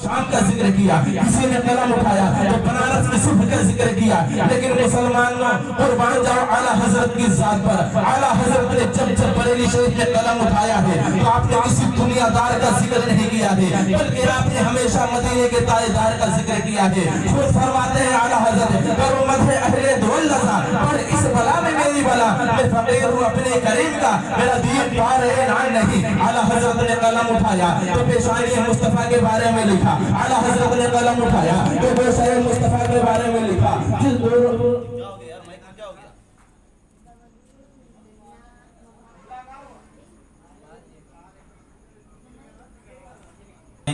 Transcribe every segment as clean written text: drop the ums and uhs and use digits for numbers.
شام کا ذکر کیا، کسی نے قلم اٹھایا تو بنارس میں صبح کا ذکر کیا، لیکن مسلمانوں قربان جاؤ اعلیٰ حضرت کی ذات پر، اعلیٰ حضرت نے جب بریلی شریف میں قلم اٹھایا ہے تو آپ نے کسی دنیا دار کا ذکر نہیں کیا ہے، بلکہ آپ نے ہمیشہ مدینے کے تاجدار کا ذکر کیا ہے۔ خود فرماتے ہیں اعلیٰ حضرت کرو مدح اہل دولت پر اس بلا میں میری بلا، میں فقیر ہوں اپنے کریم کا، میرا دین پار ہے نان نہیں۔ اعلیٰ حضرت نے قلم اٹھایا تو پیشانی مصطفیٰ کے بارے میں لکھا، اعلیٰ حضرت نے قلم اٹھایا تو پیشانی مصطفیٰ کے بارے میں لکھا۔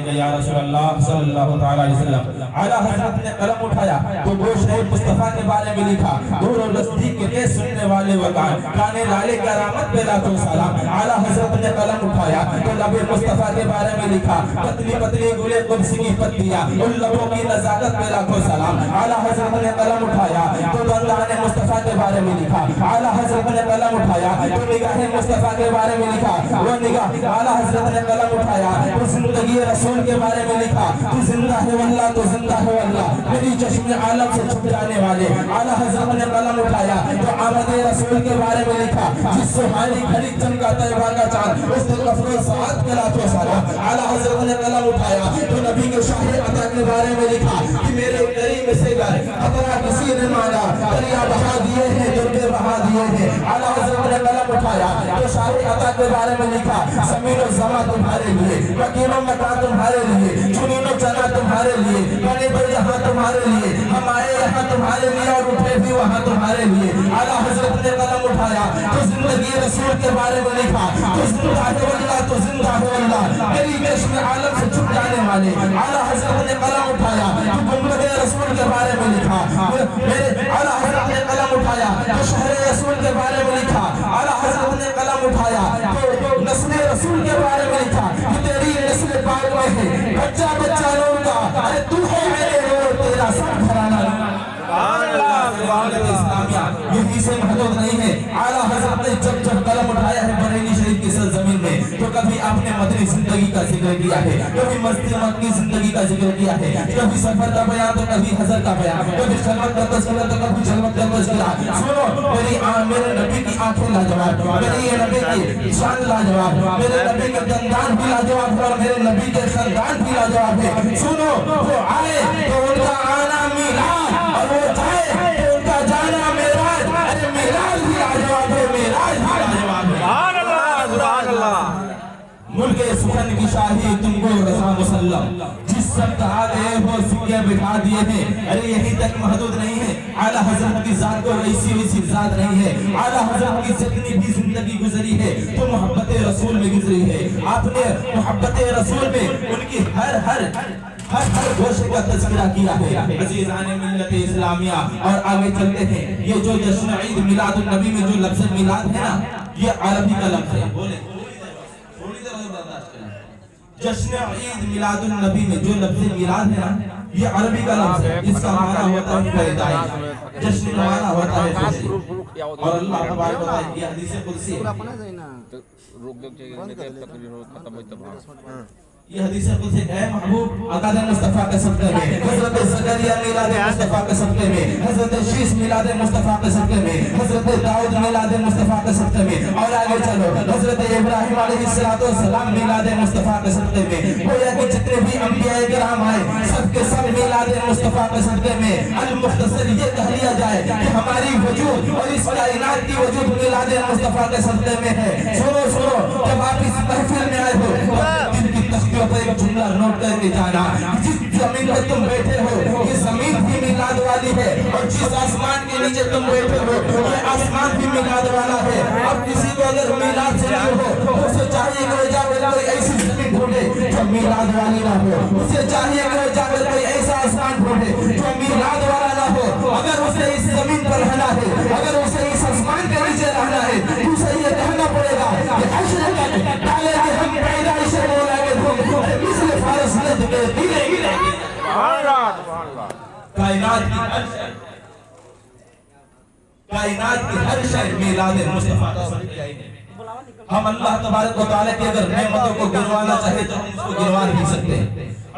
یا رسول اللہ صلی اللہ تعالی علیہ وسلم، اعلیٰ حضرت نے قلم اٹھایا تو گوش ہے مصطفیٰ کے بارے میں لکھا، دور و نزدیک کے سننے والے وقار کانے لالے کرامت پہ لاکھوں سلام۔ اعلیٰ حضرت نے قلم اٹھایا تو لب مصطفیٰ کے بارے میں لکھا، پتلی پتلی گلے قدس کی پتیاں ان لبوں کی نزاکت پہ لاکھوں سلام۔ اعلیٰ حضرت نے قلم اٹھایا تو بندان مصطفیٰ کے بارے میں لکھا، اعلیٰ حضرت نے قلم اٹھایا تو نگاہ مصطفیٰ کے بارے میں لکھا، وہ نگاہ اعلیٰ حضرت نے قلم اٹھایا تو زندگی رسول کے بارے میں لکھا، تو زندہ ہے واللہ تو زندہ ہے واللہ میری چشم عالم سے چھپ جانے والے۔ اعلیٰ حضرت نے قلم اٹھایا تو آمد رسول کے بارے میں لکھا، جس سہانی گھڑی چمکا طیبہ کا چاند اس دن افر و سعاد کے لاکھوں سلام۔ اعلیٰ حضرت نے قلم اٹھایا تو نبی کے شاہ عطا کے بارے میں لکھا کہ میرے کریم سے گھر اطرا کسی نے مانا، دریا بہا دیے ہیں درگے بہا دیے ہیں۔ اعلیٰ حضرت نے قلم اٹھایا تو شاہ عطا کے بارے میں لکھا، زمین و زماں تمہارے لیے، مکین و مکان تمہارے لیے، چنین و چنا تمہارے لیے، بنے بڑے یہاں تمہارے لیے، ہم آئے یہاں تمہارے لیے اور اٹھے بھی وہاں تمہارے لیے۔ اعلیٰ حضرت نے قلم اٹھایا تو زندگی رسول کے بارے میں لکھا، تو زندہ ہے واللہ تو زندہ ہے واللہ میری چشم عالم سے چھپ جانے والے۔ اعلیٰ حضرت نے قلم اٹھایا تو گنبد رسول کے بارے میں لکھا، اعلیٰ حضرت نے قلم اٹھایا تو شہر رسول کے بارے میں لکھا، اعلیٰ حضرت نے قلم اٹھایا تو نسل رسول کے بارے میں لکھا کہ تیری نسل پاک میں ہے بچہ بچہ نور کا، ارے تو ہے میرے نور تیرا سب گھرانہ۔ اسلامیہ یہی سے محدود نہیں ہے۔ اعلیٰ حضرت نے جب قلم اٹھایا ہے بریلی شریف کی سرزمین میں تو کبھی آپ نے مدنی زندگی کا ذکر کیا ہے، کبھی مسجد کی زندگی کا ذکر کیا ہے، کبھی سفر کا بیان تو کبھی حضر کا بیان، کبھی خلوت کا تذکرہ تو کبھی جلوت کا تذکرہ۔ سنو میرے نبی کی آنکھیں لاجواب، میرے نبی کی شان لاجواب، میرے نبی کے دندان بھی لاجواب اور میرے نبی کے خاندان بھی لاجواب ہے۔ سنو وہ آئے تو ان کا آنا میلاد اور وہ جائے تو ان کا جانا میراج، ارے میراج بھی لاجواب ہے، میراج بھی لاجواب ہے۔ سبحان اللہ سبحان اللہ۔ ملک سخن کی شاہی تم کو رضا مسلم، جس سب آ گئے ہو سکے بٹھا دیے ہیں، ارے یہی تک محدود نہیں ہے۔ اعلیٰ حضرت کی ذات کو ایسی ویسی ذات نہیں ہے، اعلیٰ حضرت کی جتنی بھی زندگی گزری ہے تو محبت رسول میں گزری ہے۔ آپ نے محبت رسول میں ان کی ہر گوشے کا تذکرہ کیا ہے۔ عزیزان ملت اسلامیہ اور آگے چلتے ہیں، یہ جو جشن عید میلاد النبی میں جو لفظ میلاد ہے نا، یہ عربی کا لفظ ہے۔ بولے جشن عید میلاد النبی میں جو لفظ میلاد ہے نا، یہ عربی کا لفظ ہے، اس کا معنی ہوتا ہے پیدائش، جشن کا معنی ہوتا ہے خوشی۔ اور اللہ تبارک و تعالی کی حدیث قدسی ہے، یہ حدیث قدسی ہے، محبوب اقاد مصطفیٰ کے صدقے میں، حضرت زکریا میلاد مصطفیٰ کے صدقے میں، حضرت شیش میلاد مصطفیٰ کے صدقے میں، حضرت داؤد میلاد مصطفیٰ کے صدقے میں، اور آگے چلو حضرت ابراہیم علیہ السلام میلاد مصطفیٰ کے صدقے میں، گویا کہ جتنے بھی انبیاء کرام آئے سب کے سب میلاد مصطفیٰ کے صدقے میں۔ المختصر یہ کہہ لیا جائے کہ ہماری وجود اور اس کائنات کی وجود میلاد مصطفیٰ کے صدقے میں ہے۔ سنو جب آپ اس محفل میں آئے ہو دل کی تختی پر ایک جملہ نوٹ کر کے جانا، جس زمین پر تم بیٹھے ہو یہ زمین بھی میلاد والی ہے، اور جس آسمان کے نیچے تم بیٹھے ہو یہ آسمان بھی میلاد والا ہے۔ اب کسی کو اگر میلاد سے نہیں ہو تو اسے چاہیے کہ وہ جا کر کوئی ایسی زمین ڈھونڈے جو میلاد والی نہ ہو، اسے چاہیے کہ وہ جا کر کوئی ایسا آسمان ڈھونڈے جو میلاد والا نہ ہو۔ اگر اسے اس زمین پر رہنا ہے، اگر اسے اس آسمان کے نیچے رہنا ہے تو اسے یہ کہنا پڑے گا کہ حشر کا ڈالے کہ ہم پیدائش مولا کے مثل فارس لد کے گرے گرے۔ کائنات کی ہر شے میلاد مصطفیٰ کا صدقہ ہے۔ ہم اللہ تبارک و تعالیٰ کی اگر نعمتوں کو گنوانا چاہے تو ہم اس کو گنوا نہیں سکتے۔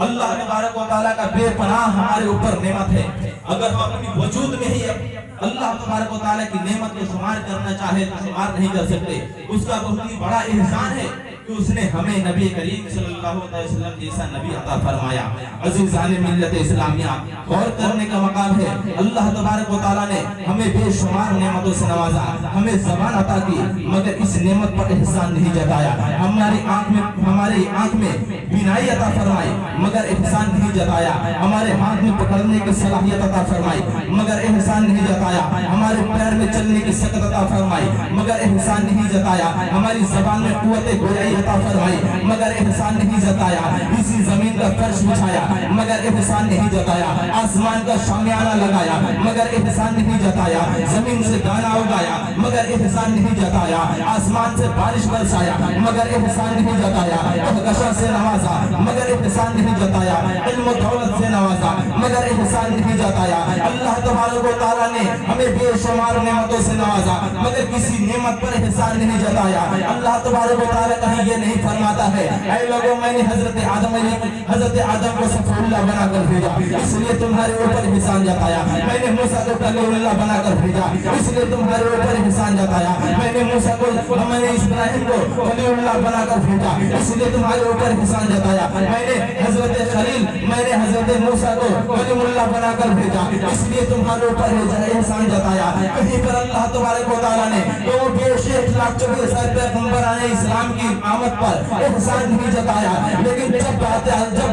اللہ تبارک و تعالیٰ کا بے پناہ ہمارے اوپر نعمت ہے. اگر ہم اپنی وجود میں ہی اللہ تبارک و تعالیٰ کی نعمت کو شمار کرنا چاہے تو شمار نہیں کر سکتے. اس کا بہت ہی بڑا احسان ہے کہ اس نے ہمیں نبی کریم صلی اللہ علیہ وسلم جیسا نبی عطا فرمایا. عزیزان ملت اسلامیہ، غور کرنے کا مقام ہے. اللہ تبارک و تعالیٰ نے ہمیں بے شمار نعمتوں سے نوازا، ہمیں زبان عطا کی، مگر اس نعمت پر احسان نہیں جتایا. ہماری آنکھ میں بینائی عطا فرمائی، مگر احسان نہیں جتایا. ہمارے ہاتھ میں پکڑنے کی صلاحیت عطا فرمائی، مگر احسان نہیں جتایا. ہمارے پیر میں چلنے کی سکت عطا فرمائی، مگر احسان نہیں جتایا. ہماری زبان میں قوت گویائی عطا فرمائی، مگر احسان نہیں جتایا. اسی زمین کا فرش بچھایا، مگر احسان نہیں جتایا. آسمان کا شامیانہ لگایا، مگر احسان نہیں جتایا. زمین سے دانا اگایا، مگر احسان نہیں جتایا. آسمان سے بارش برسایا، مگر احسان نہیں جتایا. کہکشاں سے نوازا، مگر احسان نہیں جتایا. علم و دولت سے نوازا، مگر احسان نہیں جتایا. اللہ تبارک و تعالیٰ نے ہمیں بے شمار نعمتوں سے نوازا، مگر کسی نعمت پر احسان نہیں جتایا. اللہ تبارک و تعالیٰ کہیں یہ نہیں فرماتا ہے اے لوگوں میں نے حضرت آدم کو صفی اللہ بنا کر بھیجا اس لیے تمہارے اوپر احسان جتایا. میں نے موسیٰ کو کلیم اللہ بنا کر بھیجا اس لیے تمہارے اوپر احسان جتایا. میں نے ابراہیم کو کلیم اللہ بنا کر بھیجا اس لیے تمہارے اوپر احسان جتایا. میں نے حضرت موسیٰ کو کلیم اللہ بنا کر بھیجا اس لیے تمہارے اوپر احسان جتایا. کہیں پر اللہ تبارک و تعالیٰ نے وہ بے شیخ لاکھ 24,000 پیغمبران اسلام کی آمد پر احسان نہیں جتایا. لیکن جب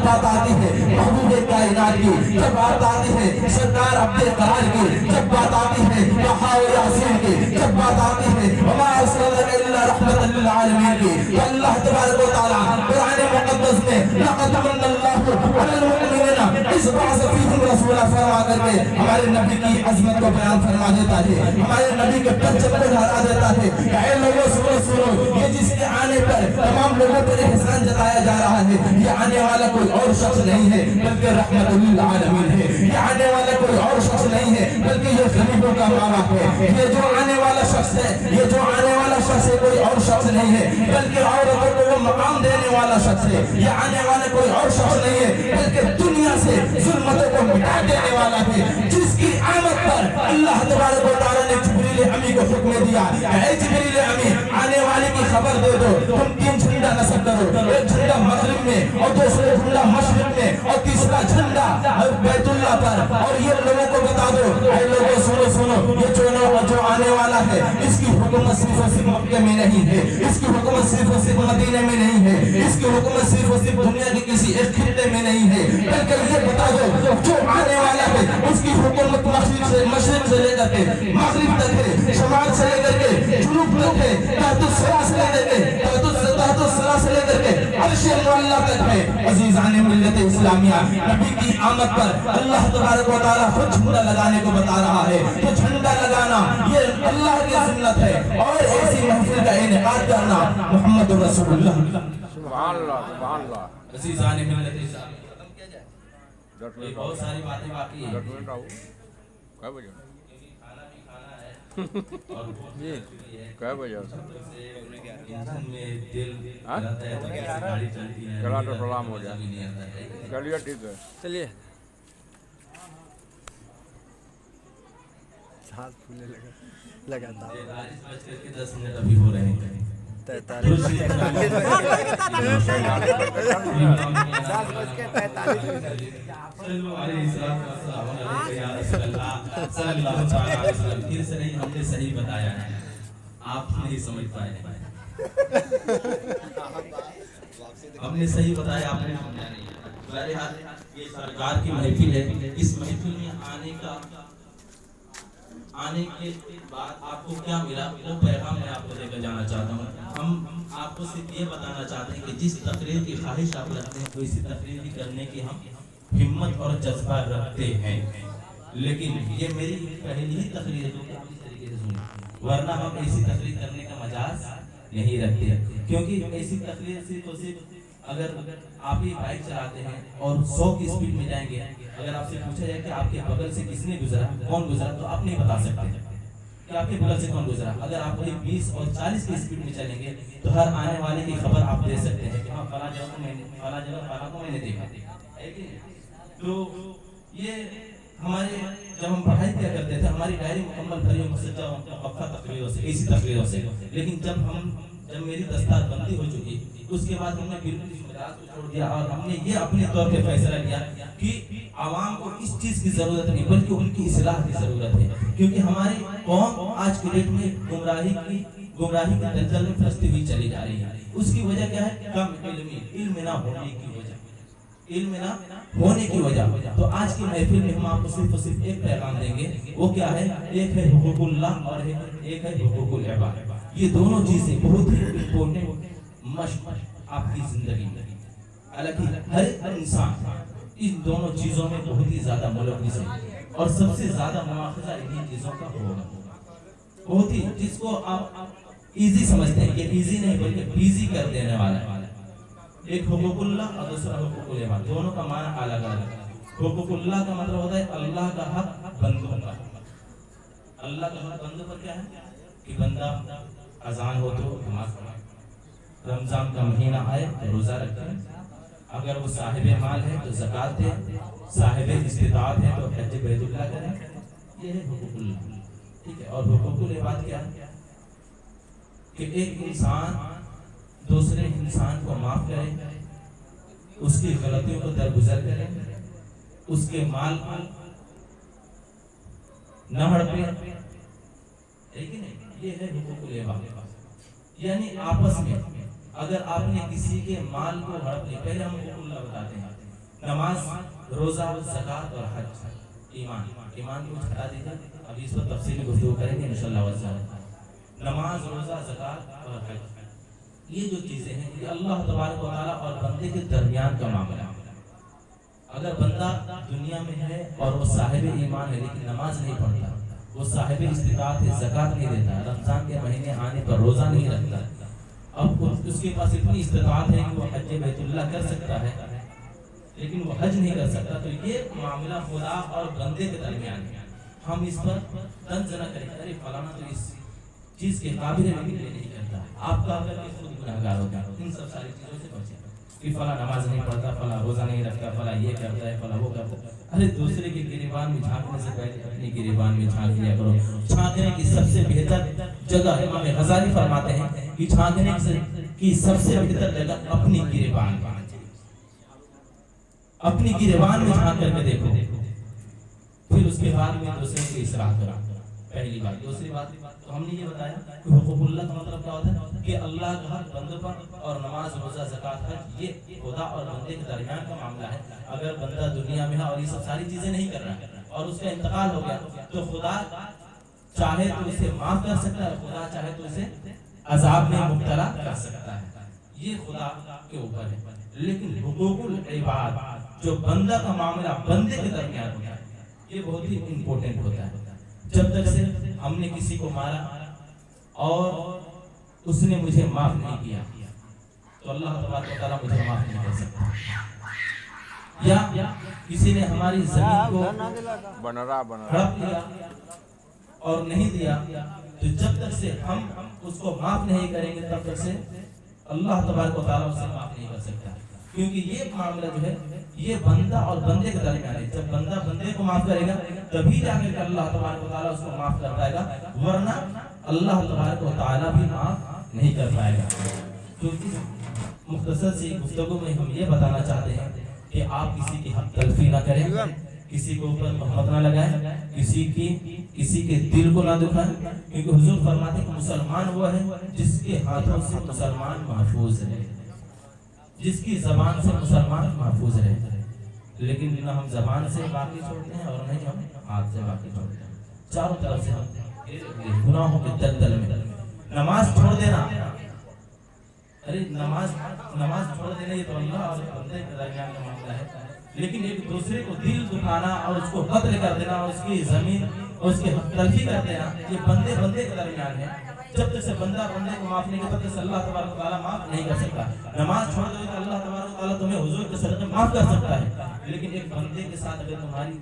بات آتی ہے محبوب کائنات کی، جب بات آتی ہے سرکار عبد قرار کی، جب بات آتی ہے طٰہٰ و یاسین کی، جب بات آتی ہے وما ارسلناک الا رحمۃ للعالمین کی، تو اللہ تبارک و تعالیٰ قرآن مقدس میں لقد من اللہ علی المؤمنین اذ بعث فیہم رسولا فرما کر کے ہمارے نبی کی عظمت کو بیان فرما دیتا ہے، ہمارے نبی کے پرچم کو لہرا دیتا ہے. اے لوگوں سنو، یہ جس کے آنے پر تمام لوگوں پر احسان جتایا جا رہا ہے، یہ آنے والا کوئی اور شخص نہیں ہے بلکہ رحمت للعالمین ہے. یہ آنے والا کوئی اور شخص نہیں ہے بلکہ یہ غریبوں کا ماما ہے. یہ جو آنے والا شخص ہے کوئی اور شخص نہیں ہے بلکہ عورتوں کو وہ مقام دینے والا شخص ہے. یہ آنے والا کوئی اور شخص نہیں ہے بلکہ دنیا سے ظلمتوں کو مٹا دینے والا ہے. جس کی آمد پر اللہ تبارک و تعالیٰ نے جبریل امی کو حکم دیا، اے جبریل امی آنے والے کی خبر دے دو. تم 3 جھنڈا نصب کرو، ایک جھنڈا مغرب میں اور دوسرا جھنڈا مشرق میں اور تیسرا جھنڈا بیت اللہ پر. اور یہ لوگوں کو بتا دو اے لوگوں سنو، یہ جو آنے والا ہے اس کی حکومت صرف اور صرف مکہ میں نہیں ہے، اس کی حکومت صرف اور صرف مدینہ میں نہیں ہے، اس کی حکومت صرف اور صرف دنیا کے کسی ایک خطے میں نہیں ہے، بلکہ یہ بتا دو جو آنے والا ہے اس کی حکومت مشرق سے لے کر کے مغرب تک ہے، شمال سے لے کر کے جنوب تک ہے، تحت الثرى سے لے کر کے عرش معلیٰ تک ہے. عزیزان ملت اسلامیہ، نبی کی آمد پر اللہ تبارک و تعالیٰ خود جھنڈا لگانے کو بتا رہا ہے. تو جھنڈا لگانا یہ اللہ کی سنت ہے اور ایسی محفل کا انعقاد کرنا محمد رسول اللہ. سبحان اللہ سبحان اللہ. عزیزان ملت اسلامیہ، بہت ساری باتیں باقی ہیں. کیا بجے کراٹا سلام ہو جائے. چلیے ٹھیک ہے، چلیے. ہاتھ پھولنے لگاتار 10 منٹ ابھی ہو رہے ہیں. 43 پھر سے نہیں، ہم نے صحیح بتایا ہے، آپ نہیں سمجھ پائے. ہم نے صحیح بتایا، آپ نے سمجھا نہیں. بہرحال یہ سرکار کی محفل ہے. اس محفل میں آنے کے بعد آپ کو کیا ملا وہ پیغام میں آپ کو لے کر جانا چاہتا ہوں. ہم آپ کو صرف یہ بتانا چاہتے ہیں کہ جس تقریر کی خواہش آپ رکھتے ہیں تو اسی تقریر کی کرنے کی ہم ہمت اور جذبہ رکھتے ہیں. لیکن یہ میری پہلی ہی تقریر ہے جو آپ اس طریقے سے سنیں، ورنہ ہم ایسی تقریر کرنے کا مجاز نہیں رکھتے. کیونکہ ایسی تقریر صرف اگر آپ ہی بائک چلاتے ہیں اور 100 کی اسپیڈ میں جائیں گے، اگر آپ سے پوچھا جائے کہ آپ کے بغل سے کس نے گزرا، کون گزرا، تو آپ نہیں بتا سکتے کہ آپ کے بغل سے کون گزرا. اگر آپ کوئی 20 اور 40 کی اسپیڈ میں چلیں گے تو ہر آنے والے کی خبر آپ دے سکتے ہیں کہ ہاں فلاں جگہ کو میں نے دیکھا. تو یہ ہمارے جب ہم پڑھائی کیا کرتے تھے ہماری ڈائری مکمل بھری مقفہ تقریروں سے ایسی تقریروں سے، لیکن جب میری دستار بندی ہو چکی اس کے بعد ہم نے بالکل اس مجاز کو چھوڑ دیا اور ہم نے یہ اپنے طور پہ فیصلہ لیا کہ عوام کو اس چیز کی ضرورت نہیں بلکہ ان کی اصلاح کی ضرورت ہے، کیونکہ ہماری قوم آج کی ڈیٹ میں گمراہی کے دلدل میں پھنستی ہوئی چلی جا رہی ہے۔ اس کی وجہ کیا ہے؟ کم علم نہ ہونے کی وجہ۔ تو آج کی محفل میں ہم آپ کو صرف ایک پیغام دیں گے، وہ کیا ہے؟ ایک ہے حقوق اللہ اور ایک ہے حقوق العباد۔ یہ دونوں چیزیں بہت ہی امپورٹنٹ مشق آپ کی زندگی میں، حالانکہ ہر انسان ان دونوں چیزوں میں بہت ہی زیادہ ملوث ہے اور سب سے زیادہ مواخذہ انہی چیزوں کا ہوگا، بہت ہی جس کو آپ ایزی سمجھتے ہیں، یہ ایزی نہیں بلکہ بیزی کر دینے والا ہے۔ ایک حقوق اللہ اور دوسرا حقوق العباد، دونوں کا معنی الگ الگ ہے۔ حقوق اللہ کا مطلب ہوتا ہے اللہ کا حق بندوں پر۔ اللہ کا حق بندوں پر کیا ہے؟ کہ بندہ اذان ہو تو نماز پڑھے، رمضان کا مہینہ آئے تو روزہ رکھے، اگر وہ صاحب مال ہے تو زکات دے، صاحب استطاعت ہے تو حج بیت اللہ کرے۔ یہ ہے حقوق اللہ، ٹھیک ہے۔ اور حقوق العباد کیا ہے؟ کہ ایک انسان دوسرے انسان کو معاف کرے، اس کی غلطیوں کو درگزر کرے، اس کے مال کو نہ ہڑپے، یہ ہے حقوق العباد۔ یعنی آپس میں اگر آپ نے کسی کے مال کو ہڑپ لیا، پہلے ہم حقوق اللہ بتاتے ہیں، نماز، روزہ، زکات اور حج، ایمان کو ہٹا دیجیے، ابھی اس پر تفصیلی گفتگو کریں گے انشاءاللہ وعلا۔ نماز، روزہ، زکات اور حج، یہ جو چیزیں ہیں یہ اللہ تبارک و تعالیٰ اور بندے کے درمیان کا معاملہ ہے۔ اگر بندہ دنیا میں ہے اور وہ صاحب ایمان ہے لیکن نماز نہیں پڑھتا، وہ صاحب استطاعت ہے، زکات نہیں دیتا، رمضان کے مہینے آنے پر روزہ نہیں رکھتا، اب اس کے پاس اتنی استطاعت ہے کہ وہ حج بیت اللہ کر سکتا ہے لیکن وہ حج نہیں کر سکتا، تو یہ معاملہ خدا اور بندے کے درمیان ہے۔ ہم اس پر طنز نہ کریں، ارے فلانا تو اس چیز کے قابل ہے لیکن یہ نہیں کرتا، آپ کا کر کے خود گنہگار ہوتا ہے۔ ان سب ساری چیزوں سے بچیں کہ فلاں نماز نہیں پڑھتا، فلاں روزہ نہیں رکھتا، فلاں یہ کرتا ہے، فلاں وہ کرتا ہے۔ ارے دوسرے کے گریبان میں جھانکنے سے پہلے اپنی گریبان میں جھانک لیا کرو۔ جھانکنے کی سب سے بہتر جگہ امام غزالی فرماتے ہیں کہ جھانکنے کی سب سے بہتر جگہ اپنی گریبان میں، اپنی گریبان میں جھانک کر کے دیکھو، پھر اس کے بعد میں دوسرے کی اصلاح کرو۔ پہلی بات۔ دوسری بات تو ہم نے یہ بتایا کہ حقوق اللہ کا مطلب کیا ہوتا ہے؟ کہ اللہ کا حق بندوں پر، اور نماز، روزہ، زکات، حج یہ خدا اور بندے کے درمیان کا معاملہ ہے۔ اگر بندہ دنیا میں ہے اور یہ سب ساری چیزیں نہیں کر رہا اور اس کا انتقال ہو گیا تو خدا چاہے تو اسے معاف کر سکتا ہے، خدا چاہے تو اسے عذاب میں مبتلا کر سکتا ہے، یہ خدا کے اوپر ہے۔ لیکن حقوق العباد جو بندہ کا معاملہ بندے کے درمیان ہوتا ہے یہ بہت ہی امپورٹنٹ ہوتا ہے۔ جب تک سے ہم نے کسی کو مارا اور اس نے مجھے معاف نہیں کیا تو اللہ تبارک و تعالیٰ مجھے معاف نہیں کر سکتا۔ یا کسی نے ہماری زمین کو ہڑپ لیا اور نہیں دیا تو جب تک سے ہم اس کو معاف نہیں کریں گے تب تک سے اللہ تبارک و تعالیٰ اسے معاف نہیں کر سکتا، کیونکہ یہ معاملہ جو ہے یہ بندہ اور بندے کے درمیان ہے۔ جب بندہ بندے کو معاف کرے گا تبھی جا کے اللہ تبارک و تعالیٰ اس کو معاف کر پائے گا، ورنہ اللہ تبارک و تعالیٰ بھی معاف نہیں کر پائے گا۔ کیونکہ مختصر سی گفتگو میں ہم یہ بتانا چاہتے ہیں کہ آپ کسی کی حق تلفی نہ کریں، کسی کو اوپر تہمت نہ لگائیں، کسی کے دل کو نہ دکھائیں، کیونکہ حضور فرماتے ہیں کہ مسلمان وہ ہے جس کے ہاتھوں سے مسلمان محفوظ رہے، جس کی زبان سے مسلمان محفوظ رہے۔ لیکن نہ ہم زبان سے باقی چھوڑتے ہیں اور نہیں ہم ہاتھ سے باقی چھوڑتے ہیں، چاروں طرف سے ہم گناہوں کے دلدل میں۔ نماز چھوڑ دینا، ارے نماز چھوڑ دینا یہ تو اللہ اور بندے کے درمیان کا معاملہ ہے، لیکن ایک دوسرے کو دل دکھانا اور اس کو قتل کر دینا اور اس کی زمین اور اس کی حق تلفی کر دینا یہ بندے کے درمیان ہے۔ جب تک سے بندہ بندے کو معاف نہیں کرتا تب تک سے اللہ تبارک و تعالیٰ معاف نہیں کر سکتا۔ نماز چھوڑ دو تو اللہ تبارک و تعالیٰ تمہیں حضور کے صدقے معاف کر سکتا ہے، لیکن ایک بندے کے ساتھ اگر تمہاری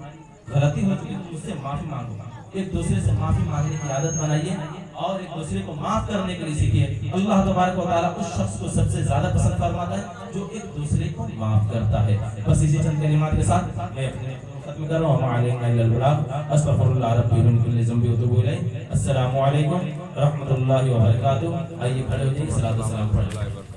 غلطی ہو چکی تو اس سے معافی مانگو، ایک دوسرے سے معافی مانگنے کی عادت بنائیے اور ایک دوسرے کو معاف کرنے کے لیے سیکھیے. اللہ تبارک و تعالیٰ اس شخص کو سب سے زیادہ پسند فرماتا ہے جو ایک دوسرے کو معاف کرتا ہے. بس اسی چند کلمات کے ساتھ میں اپنے ختم کر رہا ہوں. وما علینا الا البلاغ. استغفر اللہ ربی من کل ذنب واتوب الیہ. السلام علیکم ورحمۃ اللہ وبرکاتہ. آئیے کھڑے ہو جائیے. صلاۃ و سلام پڑھ